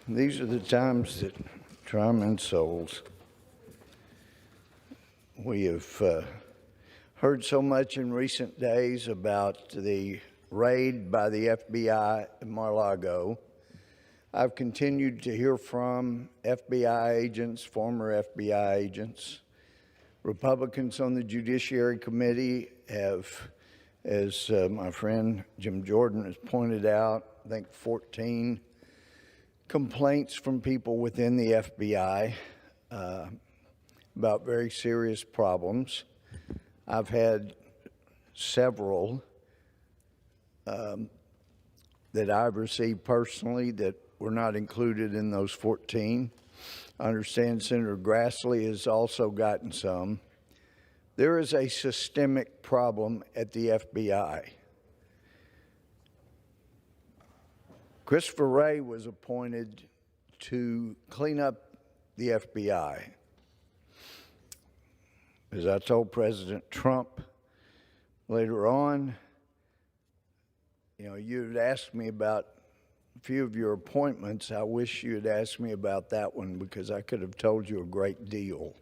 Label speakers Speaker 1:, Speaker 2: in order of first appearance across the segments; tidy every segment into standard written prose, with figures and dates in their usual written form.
Speaker 1: These are the times that try men's souls. We have heard so much in recent days about the raid by the FBI in Mar-a-Lago. I've continued to hear from FBI agents, former FBI agents. Republicans on the Judiciary Committee have, as my friend Jim Jordan has pointed out, I think 14 complaints from people within the FBI about very serious problems. I've had several that I've received personally that were not included in those 14. I understand Senator Grassley has also gotten some. There is a systemic problem at the FBI. Christopher Wray was appointed to clean up the FBI. As I told President Trump later on, you had asked me about a few of your appointments. I wish you had asked me about that one because I could have told you a great deal.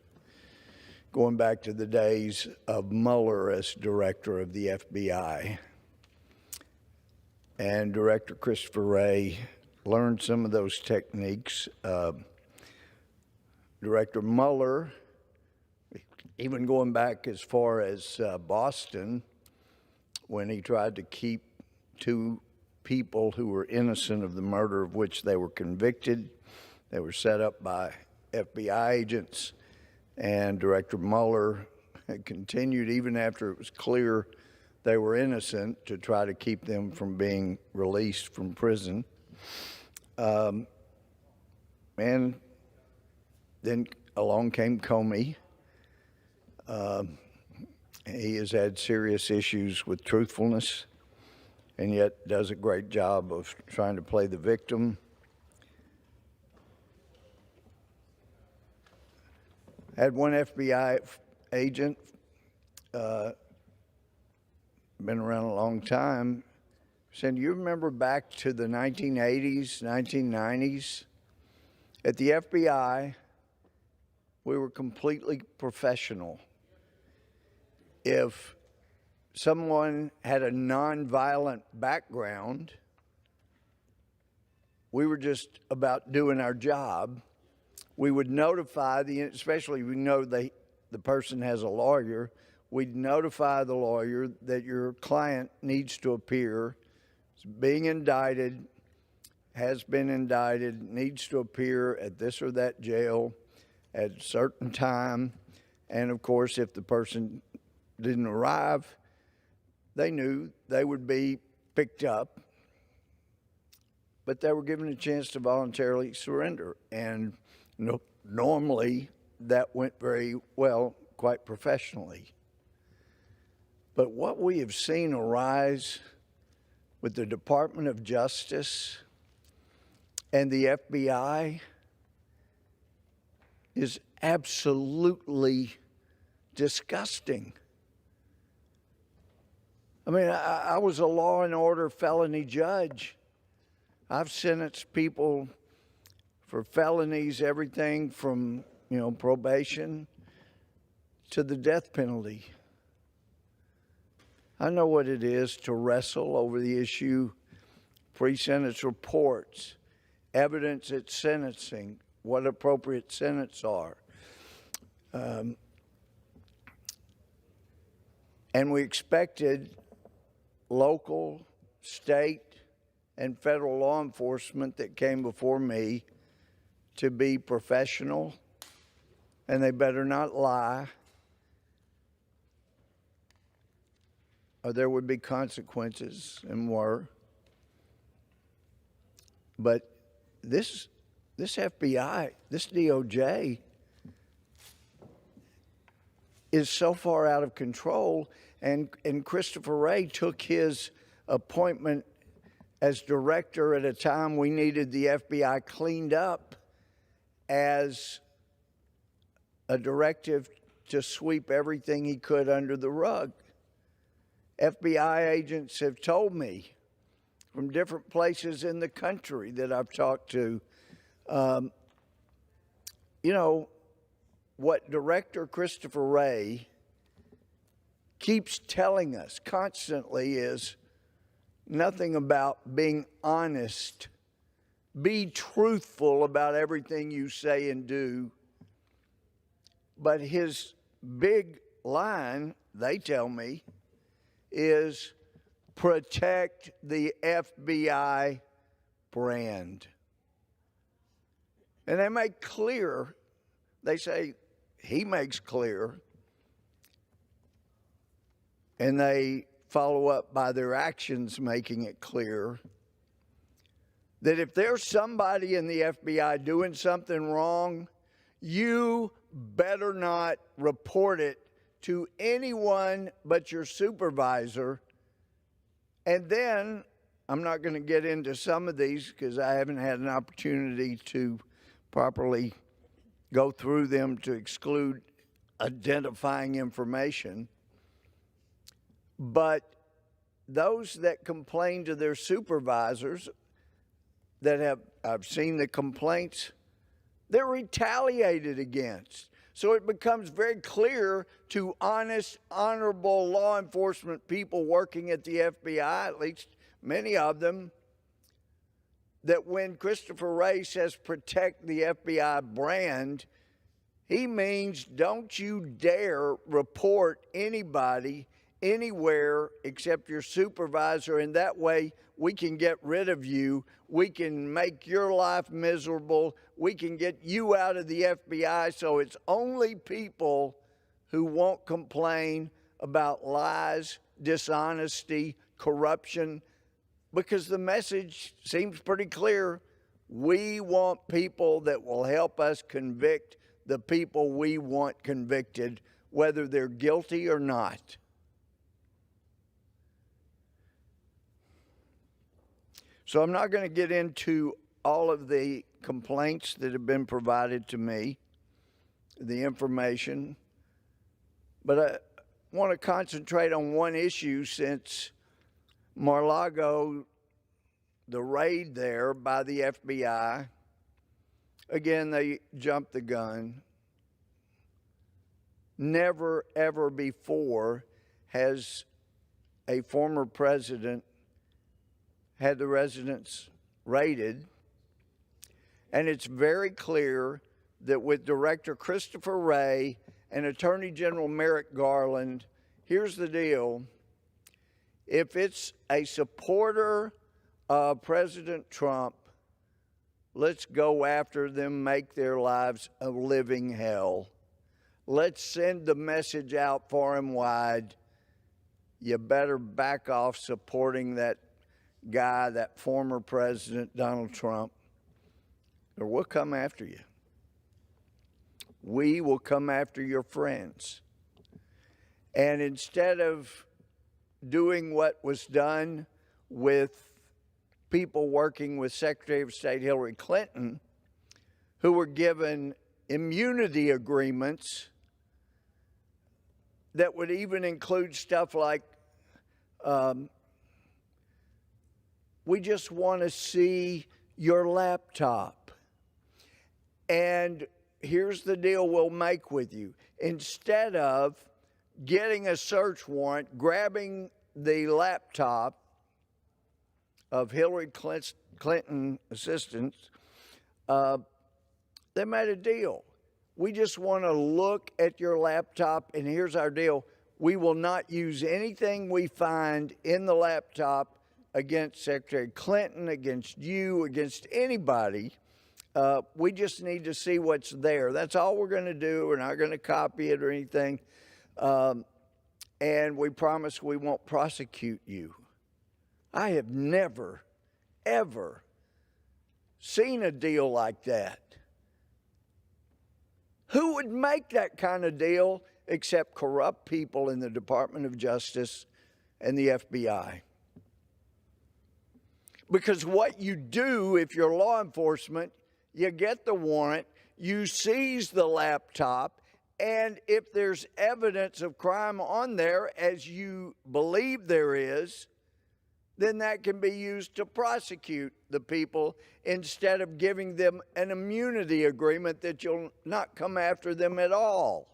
Speaker 1: Going back to the days of Muller as director of the FBI. And Director Christopher Wray learned some of those techniques. Director Muller, even going back as far as Boston, when he tried to keep two people who were innocent of the murder of which they were convicted. They were set up by FBI agents, and Director Muller continued even after it was clear they were innocent to try to keep them from being released from prison. And then along came Comey. He has had serious issues with truthfulness and yet does a great job of trying to play the victim. Had one FBI agent, been around a long time, said, you remember back to the 1980s, 1990s? At the FBI, we were completely professional. If someone had a nonviolent background, we were just about doing our job. We would notify especially if we know the person has a lawyer, we'd notify the lawyer that your client needs to appear, is being indicted, has been indicted, needs to appear at this or that jail at a certain time. And of course, if the person didn't arrive, they knew they would be picked up, but they were given a chance to voluntarily surrender. And normally that went very well, quite professionally. But what we have seen arise with the Department of Justice and the FBI is absolutely disgusting. I mean, I was a law and order felony judge. I've sentenced people for felonies, everything from, probation to the death penalty. I know what it is to wrestle over the issue, pre-sentence reports, evidence at sentencing, what appropriate sentence are. And we expected local, state, and federal law enforcement that came before me to be professional, and they better not lie, or there would be consequences, and were. But this FBI, this DOJ, is so far out of control, and Christopher Wray took his appointment as director at a time we needed the FBI cleaned up as a directive to sweep everything he could under the rug. FBI agents have told me from different places in the country that I've talked to You know, what Director Christopher Wray keeps telling us constantly is nothing about being honest. Be truthful about everything you say and do. But his big line, they tell me, is protect the FBI brand. And they make clear, they say, he makes clear, and they follow up by their actions making it clear, that if there's somebody in the FBI doing something wrong, you better not report it to anyone but your supervisor. And then, I'm not going to get into some of these because I haven't had an opportunity to properly go through them to exclude identifying information. But those that complain to their supervisors that I've seen the complaints, they're retaliated against. So it becomes very clear to honest, honorable law enforcement people working at the FBI, at least many of them, that when Christopher Wray says protect the FBI brand, he means don't you dare report anybody anywhere except your supervisor, and that way we can get rid of you. We can make your life miserable. We can get you out of the FBI. So it's only people who won't complain about lies, dishonesty, corruption, because the message seems pretty clear. We want people that will help us convict the people we want convicted, whether they're guilty or not. So I'm not going to get into all of the complaints that have been provided to me, the information, but I want to concentrate on one issue since Mar-a-Lago, the raid there by the FBI, again, they jumped the gun. Never, ever before has a former president had the residence raided. And it's very clear that with Director Christopher Wray and Attorney General Merrick Garland, here's the deal. If it's a supporter of President Trump, let's go after them, make their lives a living hell. Let's send the message out far and wide. You better back off supporting that guy, that former president, Donald Trump, or we'll come after you. We will come after your friends. And instead of doing what was done with people working with Secretary of State Hillary Clinton, who were given immunity agreements that would even include stuff like, we just want to see your laptop. And here's the deal we'll make with you. Instead of getting a search warrant, grabbing the laptop of Hillary Clinton assistants, they made a deal. We just want to look at your laptop, and here's our deal. We will not use anything we find in the laptop against Secretary Clinton, against you, against anybody. We just need to see what's there. That's all we're going to do. We're not going to copy it or anything. And we promise we won't prosecute you. I have never, ever seen a deal like that. Who would make that kind of deal except corrupt people in the Department of Justice and the FBI? Because what you do if you're law enforcement, you get the warrant, you seize the laptop, and if there's evidence of crime on there, as you believe there is, then that can be used to prosecute the people instead of giving them an immunity agreement that you'll not come after them at all.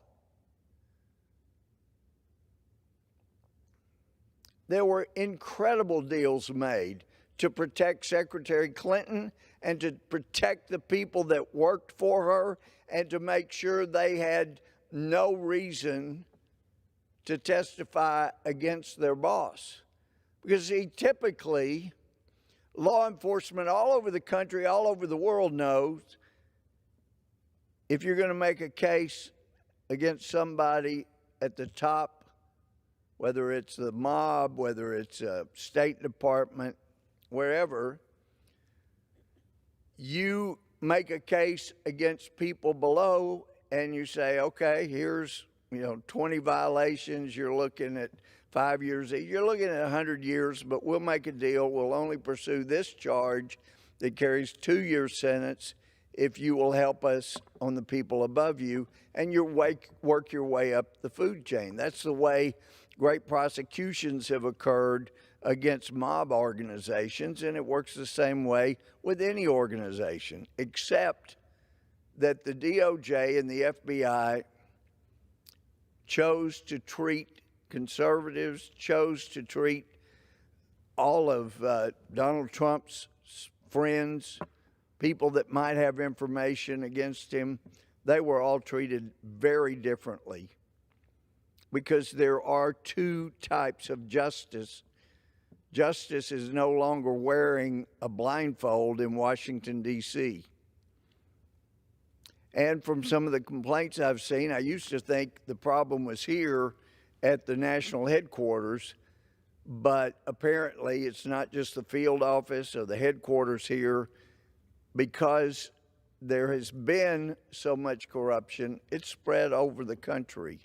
Speaker 1: There were incredible deals made to protect Secretary Clinton and to protect the people that worked for her and to make sure they had no reason to testify against their boss. Because see, typically, law enforcement all over the country, all over the world knows if you're going to make a case against somebody at the top, whether it's the mob, whether it's a State Department, wherever, you make a case against people below and you say, okay, here's 20 violations, you're looking at 5 years, you're looking at 100 years, but we'll make a deal. We'll only pursue this charge that carries 2-year sentence if you will help us on the people above you, and you work your way up the food chain. That's the way great prosecutions have occurred against mob organizations, and it works the same way with any organization, except that the DOJ and the FBI chose to treat conservatives, chose to treat all of Donald Trump's friends, people that might have information against him. They were all treated very differently because there are two types of justice. Justice is no longer wearing a blindfold in Washington, D.C. And from some of the complaints I've seen, I used to think the problem was here at the national headquarters, but apparently it's not just the field office or the headquarters here. Because there has been so much corruption, it's spread over the country.